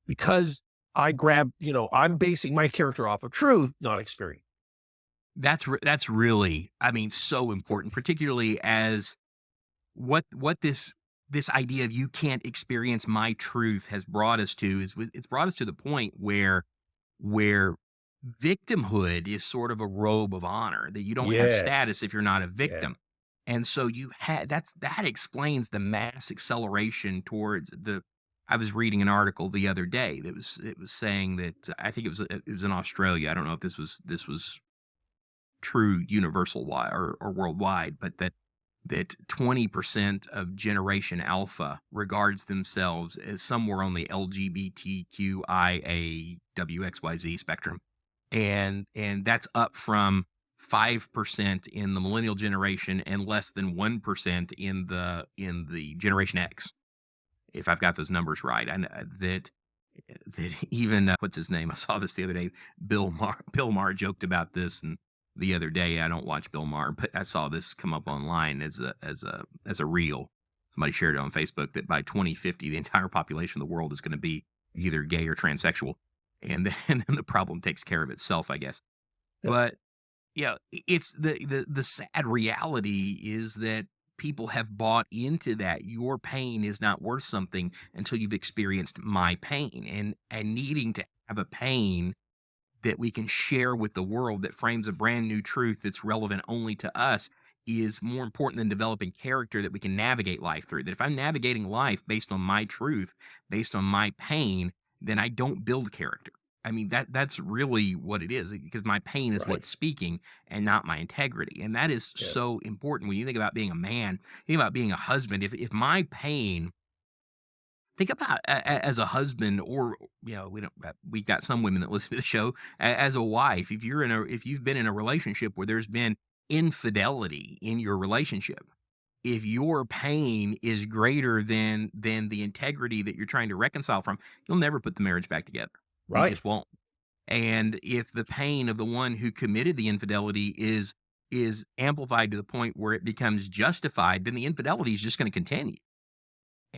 because I'm basing my character off of truth, not experience. That's really, I mean, so important, particularly as what this idea of you can't experience my truth has brought us to it's brought us to the point where victimhood is sort of a robe of honor, that you don't have Yes. status if you're not a victim. And so that explains the mass acceleration towards I was reading an article the other day it was saying that I think it was in Australia. I don't know if this was true universal wide or worldwide, but that 20% of Generation Alpha regards themselves as somewhere on the LGBTQIAWXYZ spectrum. And that's up from 5% in the millennial generation and less than 1% in the Generation X. If I've got those numbers right. And that even what's his name? I saw this the other day. Bill Maher joked about this and the other day. I don't watch Bill Maher, but I saw this come up online as a reel. Somebody shared it on Facebook that by 2050, the entire population of the world is going to be either gay or transsexual. and then, and then the problem takes care of itself, I guess. Yeah. But yeah, it's the sad reality is that people have bought into that your pain is not worth something until you've experienced my pain, and needing to have a pain that we can share with the world that frames a brand new truth that's relevant only to us is more important than developing character that we can navigate life through. That if I'm navigating life based on my truth, based on my pain, then I don't build character. I mean, that's really what it is, because my pain is Right. what's speaking and not my integrity. And that is Yeah. so important when you think about being a man, think about being a husband. If my pain, think about as a husband, or we don't. We got some women that listen to the show. As a wife, if you've been in a relationship where there's been infidelity in your relationship, if your pain is greater than the integrity that you're trying to reconcile from, you'll never put the marriage back together. You Right. just won't. And if the pain of the one who committed the infidelity is amplified to the point where it becomes justified, then the infidelity is just going to continue.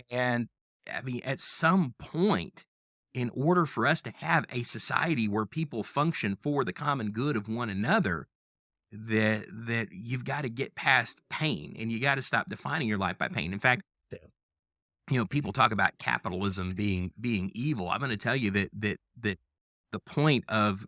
And I mean, at some point, in order for us to have a society where people function for the common good of one another, that you've got to get past pain, and you got to stop defining your life by pain. In fact, Yeah. people talk about capitalism being evil. I'm going to tell you that the point of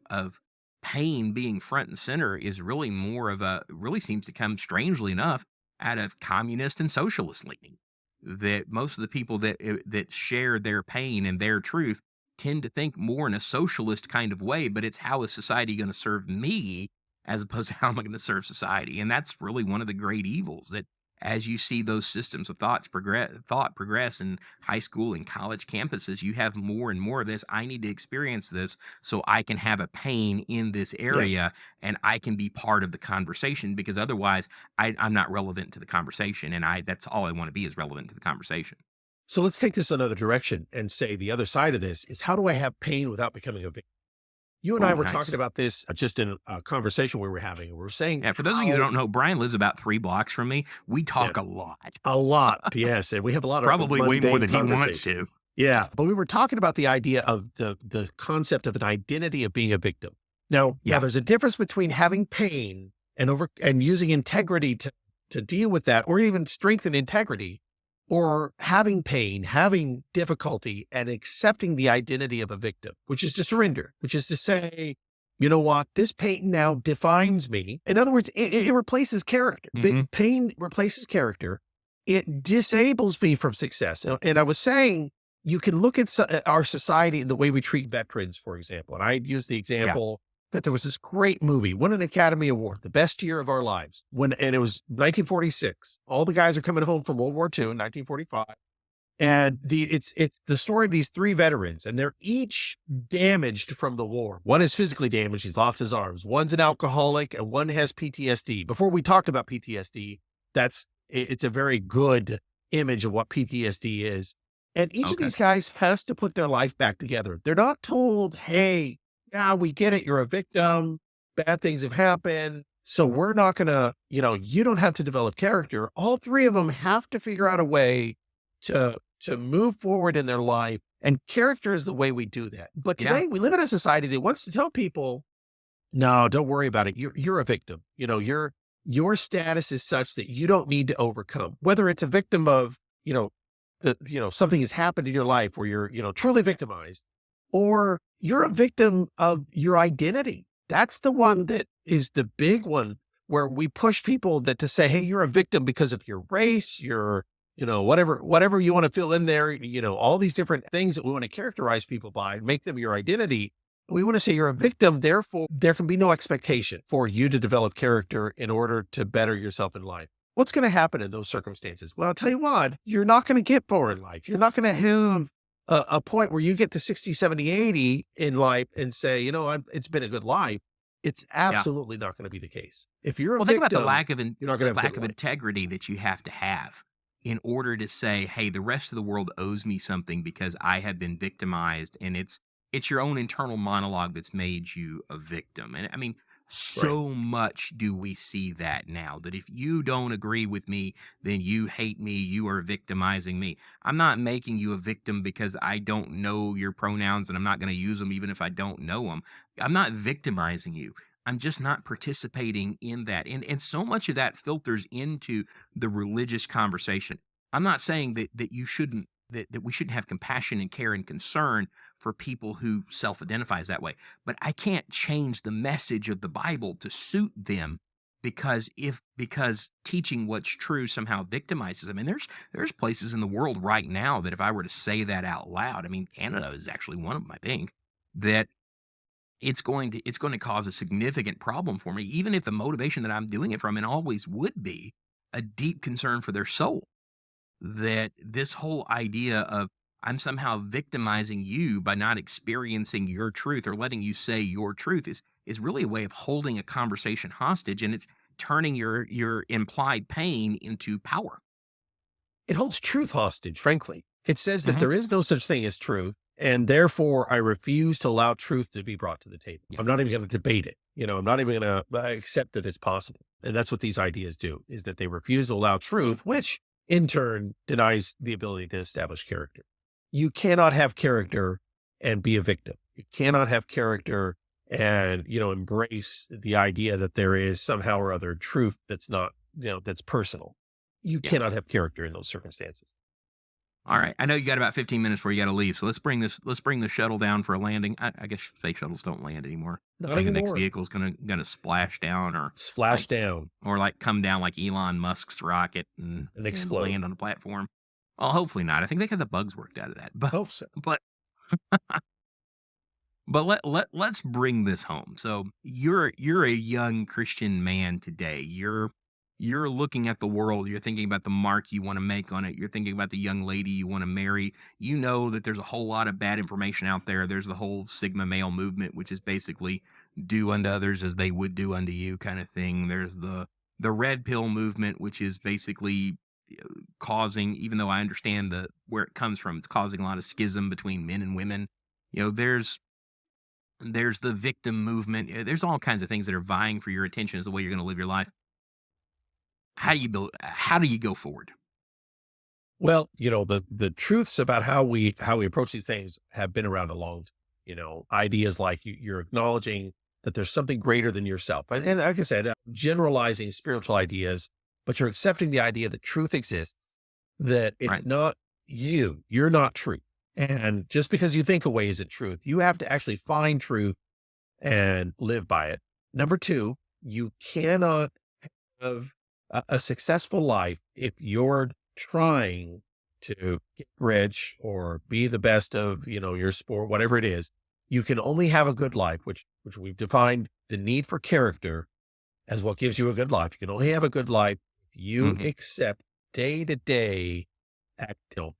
pain being front and center is really more of a really seems to come, strangely enough, out of communist and socialist leaning. That most of the people that share their pain and their truth tend to think more in a socialist kind of way, but it's how is society going to serve me as opposed to how am I going to serve society? And that's really one of the great evils, that as you see those systems of thought progress in high school and college campuses, you have more and more of this. I need to experience this so I can have a pain in this Yeah. area, and I can be part of the conversation, because otherwise I'm not relevant to the conversation. And that's all I want to be, is relevant to the conversation. So let's take this another direction and say the other side of this is, how do I have pain without becoming a victim? You and I Oh, were talking nice. about this just in a conversation we were having. We were saying Yeah. For those of you who how, don't know, Brian lives about 3 blocks from me. We yeah, talk a lot, a lot. Yes. And we have a lot of probably way more mundane than he wants to. conversations. Yeah. But we were talking about the idea of the concept of an identity of being a victim. Now Yeah. there's a difference between having pain and using integrity to deal with that, or even strengthen integrity, or having pain, having difficulty, and accepting the identity of a victim, which is to surrender, which is to say, you know what, this pain now defines me. In other words, it replaces character. Hmm. Pain replaces character. It disables me from success. And I was saying, you can look at our society and the way we treat veterans, for example. And I used the Yeah. example that there was this great movie, won an Academy Award, the best year of our lives, and it was 1946. All the guys are coming home from World War II in 1945. And it's the story of these three veterans, and they're each damaged from the war. One is physically damaged. He's lost his arms. One's an alcoholic, and one has PTSD. Before we talked about PTSD, it's a very good image of what PTSD is. And each of Okay. these guys has to put their life back together. They're not told, hey, yeah, we get it. You're a victim. Bad things have happened. So we're not going to, you don't have to develop character. All three of them have to figure out a way to move forward in their life. And character is the way we do that. But Yeah. today we live in a society that wants to tell people, no, don't worry about it. You're a victim. Your status is such that you don't need to overcome, whether it's a victim of, something has happened in your life where you're, truly victimized, or you're a victim of your identity. That's the one that is the big one, where we push people to say, hey, you're a victim because of your race, your, whatever you want to fill in there, all these different things that we want to characterize people by and make them your identity. We want to say you're a victim. Therefore, there can be no expectation for you to develop character in order to better yourself in life. What's going to happen in those circumstances? Well, I'll tell you what, you're not going to get bored in life. You're not going to have a point where you get to 60, 70, 80 in life and say, it's been a good life. It's Yeah. absolutely not going to be the case. If you're a Well, think about victim, the you're not going to have a lack good of life. integrity that you have to have in order to say, "Hey, the rest of the world owes me something because I have been victimized," and it's your own internal monologue that's made you a victim. And I mean, Right. So much do we see that now, that if you don't agree with me, then you hate me, you are victimizing me. I'm not making you a victim because I don't know your pronouns and I'm not going to use them even if I don't know them. I'm not victimizing you. I'm just not participating in that. And so much of that filters into the religious conversation. I'm not saying that you shouldn't that we shouldn't have compassion and care and concern for people who self-identifies that way. But I can't change the message of the Bible to suit them because teaching what's true somehow victimizes them. And there's places in the world right now that if I were to say that out loud, I mean Canada is actually one of them, I think, that it's going to cause a significant problem for me, even if the motivation that I'm doing it from and always would be a deep concern for their soul. That this whole idea of I'm somehow victimizing you by not experiencing your truth or letting you say your truth is really a way of holding a conversation hostage, and it's turning your implied pain into power. It holds truth hostage, frankly. It says that Mhm. there is no such thing as truth, and therefore I refuse to allow truth to be brought to the table. Yeah. I'm not even going to debate it. I'm not even going to accept that it's possible. And that's what these ideas do, is that they refuse to allow truth, which in turn denies the ability to establish character. You cannot have character and be a victim. You cannot have character and, embrace the idea that there is somehow or other truth that's not, that's personal. You Yeah. cannot have character in those circumstances. All right. I know you got about 15 minutes before you got to leave, so let's bring the shuttle down for a landing. I guess space shuttles don't land anymore. Not I think the next anymore. vehicle is gonna splash down Splash like down like come down like Elon Musk's rocket and and explode. land on a platform. Well, hopefully not. I think they got the bugs worked out of that. But Hope so. but but let's bring this home. So you're a young Christian man today. You're looking at the world. You're thinking about the mark you want to make on it. You're thinking about the young lady you want to marry. You know that there's a whole lot of bad information out there. There's the whole Sigma male movement, which is basically do unto others as they would do unto you kind of thing. There's the red pill movement, which is basically causing, even though I understand where it comes from, it's causing a lot of schism between men and women. There's the victim movement. There's all kinds of things that are vying for your attention as the way you're going to live your life. How do you go forward? Well, the truths about how we approach these things have been around a long time. Ideas like you're acknowledging that there's something greater than yourself. And like I said, generalizing spiritual ideas, but you're accepting the idea that truth exists, that it's Right. not you. You're not truth. And just because you think a way isn't truth, you have to actually find truth and live by it. Number two, you cannot have a successful life if you're trying to get rich or be the best of, your sport, whatever it is. You can only have a good life, which we've defined the need for character as what gives you a good life. You can only have a good life if you Mhm. accept day to day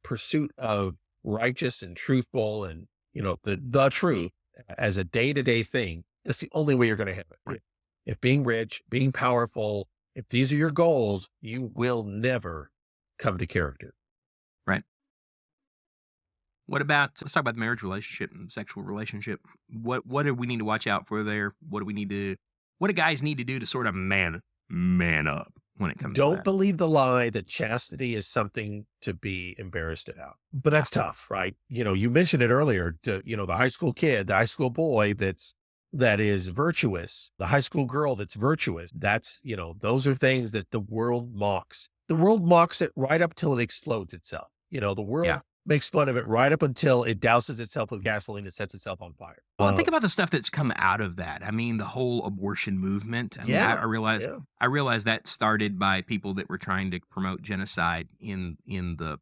pursuit of righteous and truthful and, the truth as a day to day thing. That's the only way you're going to have it. Right. If being rich, being powerful, if these are your goals, you will never come to character. Right. What about let's talk about the marriage relationship and sexual relationship. What do we need to watch out for there? What do guys need to do to sort of man up when it comes to Don't that? believe the lie that chastity is something to be embarrassed about. But that's tough, right? You mentioned it earlier, the high school kid, the high school boy that is virtuous, the high school girl that's virtuous. That's, those are things that the world mocks. The world mocks it right up till it explodes itself. The world Yeah. makes fun of it right up until it douses itself with gasoline and sets itself on fire. Well, and think about the stuff that's come out of that. I mean, the whole abortion movement. I mean, Yeah. I Yeah. I realize that started by people that were trying to promote genocide in the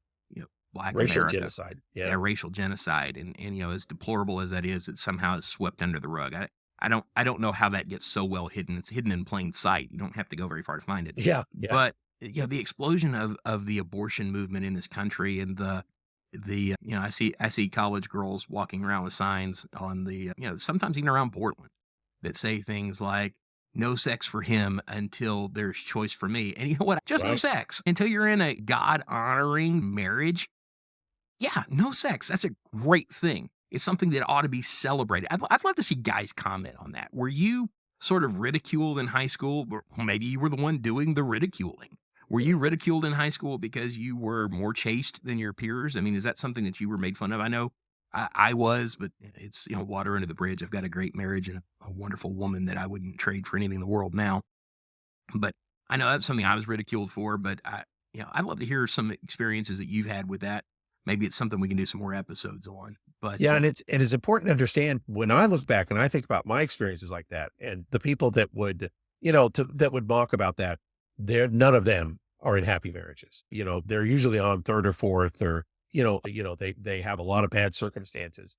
Black Racial America. genocide. Yeah, Yeah. racial genocide, and as deplorable as that is, it somehow is swept under the rug. I don't know how that gets so well hidden. It's hidden in plain sight. You don't have to go very far to find it. Yeah. Yeah. But the explosion of the abortion movement in this country and I see college girls walking around with signs on sometimes even around Portland that say things like no sex for him until there's choice for me. And you know what? Just no Right. sex until you're in a God honoring marriage. Yeah, no sex. That's a great thing. It's something that ought to be celebrated. I'd love to see guys comment on that. Were you sort of ridiculed in high school? Or maybe you were the one doing the ridiculing. Were you ridiculed in high school because you were more chaste than your peers? I mean, is that something that you were made fun of? I know I was, but it's, water under the bridge. I've got a great marriage and a wonderful woman that I wouldn't trade for anything in the world now. But I know that's something I was ridiculed for, but I'd love to hear some experiences that you've had with that. Maybe it's something we can do some more episodes on. But Yeah. And it's important to understand when I look back and I think about my experiences like that and the people that would, that would mock about that, none of them are in happy marriages. They're usually on third or fourth or, they have a lot of bad circumstances,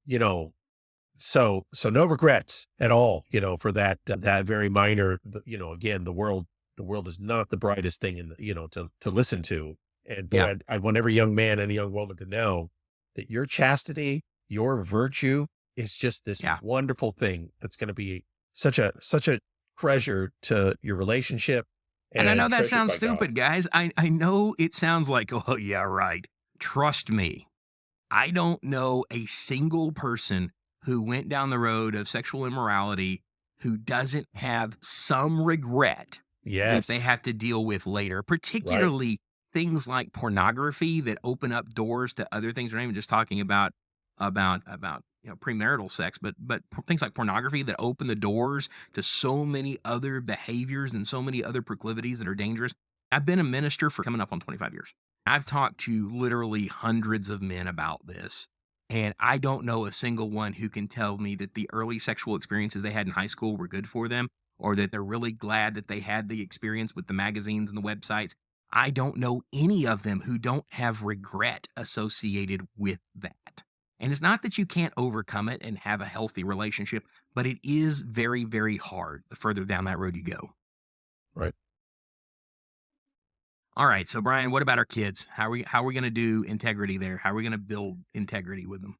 so no regrets at all, for that very minor, again, the world is not the brightest thing to listen to. And boy, yeah, I want every young man and young woman to know that your chastity, your virtue is just this yeah. wonderful thing. That's going to be such a treasure to your relationship And I know and that treasured sounds by God. stupid, guys. I know it sounds like, oh, yeah, right. Trust me. I don't know a single person who went down the road of sexual immorality who doesn't have some regret that they Yes. have to deal with later, Right. particularly things like pornography that open up doors to other things. We're not even just talking about premarital sex, but things like pornography that open the doors to so many other behaviors and so many other proclivities that are dangerous. I've been a minister for coming up on 25 years. I've talked to literally hundreds of men about this, and I don't know a single one who can tell me that the early sexual experiences they had in high school were good for them, or that they're really glad that they had the experience with the magazines and the websites. I don't know any of them who don't have regret associated with that. And it's not that you can't overcome it and have a healthy relationship, but it is very, very hard the further down that road you go. Right. All right. So Brian, what about our kids? How are we going to do integrity there? How are we going to build integrity with them?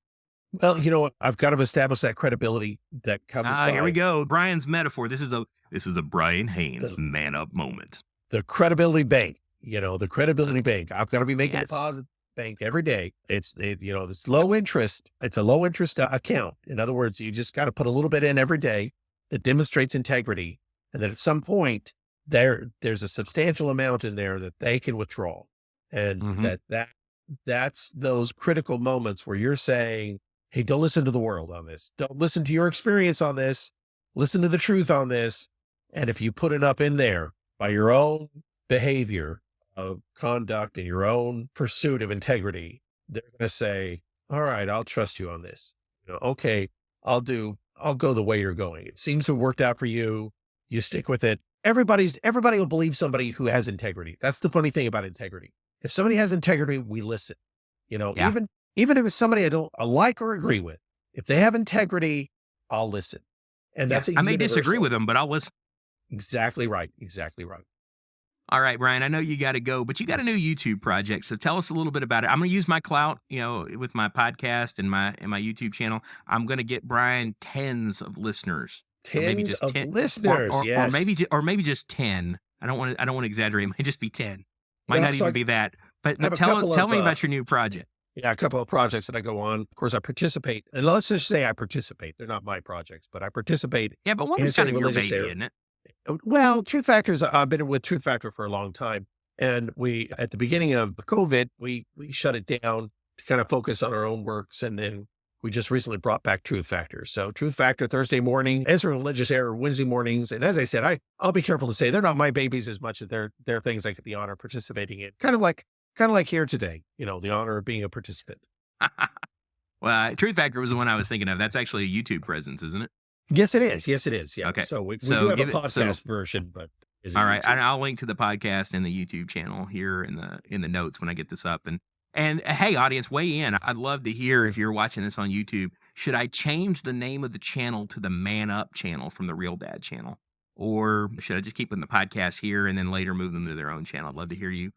Well, I've got to establish that credibility that comes Here we by go. Brian's metaphor. This is a Brian Haynes the man up moment. the credibility bank. The credibility bank. I've got to be making Yes. deposit bank every day. It's low interest. It's a low interest account. In other words, you just got to put a little bit in every day that demonstrates integrity. And then at some point there's a substantial amount in there that they can withdraw. And Hmm. that's those critical moments where you're saying, hey, don't listen to the world on this. Don't listen to your experience on this. Listen to the truth on this. And if you put enough in there by your own behavior of conduct and your own pursuit of integrity, they're going to say, all right, I'll trust you on this. Okay, I'll go the way you're going. It seems to have worked out for you. You stick with it. Everybody will believe somebody who has integrity. That's the funny thing about integrity. If somebody has integrity, we listen. Yeah. Even if it's somebody I like or agree with, if they have integrity, I'll listen. And Yeah. that's a I may disagree universal. with them, but I'll listen. Exactly right. Exactly right. All right, Brian, I know you got to go, but you got a new YouTube project. So tell us a little bit about it. I'm going to use my clout, with my podcast and my YouTube channel. I'm going to get Brian tens of listeners, or maybe Tens just of 10, listeners. Yes. or maybe just 10. I don't want to exaggerate. It might just be 10. Might Well, not so even be that. But I have a tell couple tell of, me about your new project. yeah, a couple of projects that I go on. Of course, I participate, and let's just say I participate. They're not my projects, but I participate Yeah, but one is kind answering of your religious baby, error. isn't it? Well, Truth Factors, I've been with Truth Factor for a long time. And at the beginning of COVID, we shut it down to kind of focus on our own works. And then we just recently brought back Truth Factor. So Truth Factor Thursday morning, answering religious error Wednesday mornings. And as I said, I'll be careful to say they're not my babies as much as they're things I get the honor of participating in. Kind of like here today, the honor of being a participant. Well, Truth Factor was the one I was thinking of. That's actually a YouTube presence, isn't it? Yes, it is. Yes, it is. Yeah. Okay. So we do So have a give it. So podcast version, but is it all right, YouTube? I'll link to the podcast and the YouTube channel here in the notes when I get this up. And hey, audience, weigh in. I'd love to hear if you're watching this on YouTube. Should I change the name of the channel to the Man Up channel from the Real Dad channel, or should I just keep them the podcast here and then later move them to their own channel? I'd love to hear you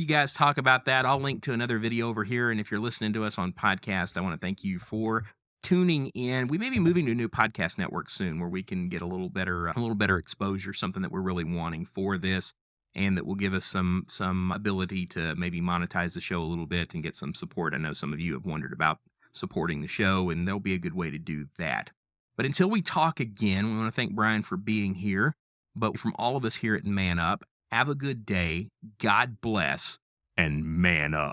guys talk about that. I'll link to another video over here, and if you're listening to us on podcast, I want to thank you for tuning in. We may be moving to a new podcast network soon where we can get a little better exposure, something that we're really wanting for this, and that will give us some ability to maybe monetize the show a little bit and get some support. I know some of you have wondered about supporting the show, and there'll be a good way to do that. But until we talk again, we want to thank Brian for being here. But from all of us here at Man Up, have a good day. God bless and man up.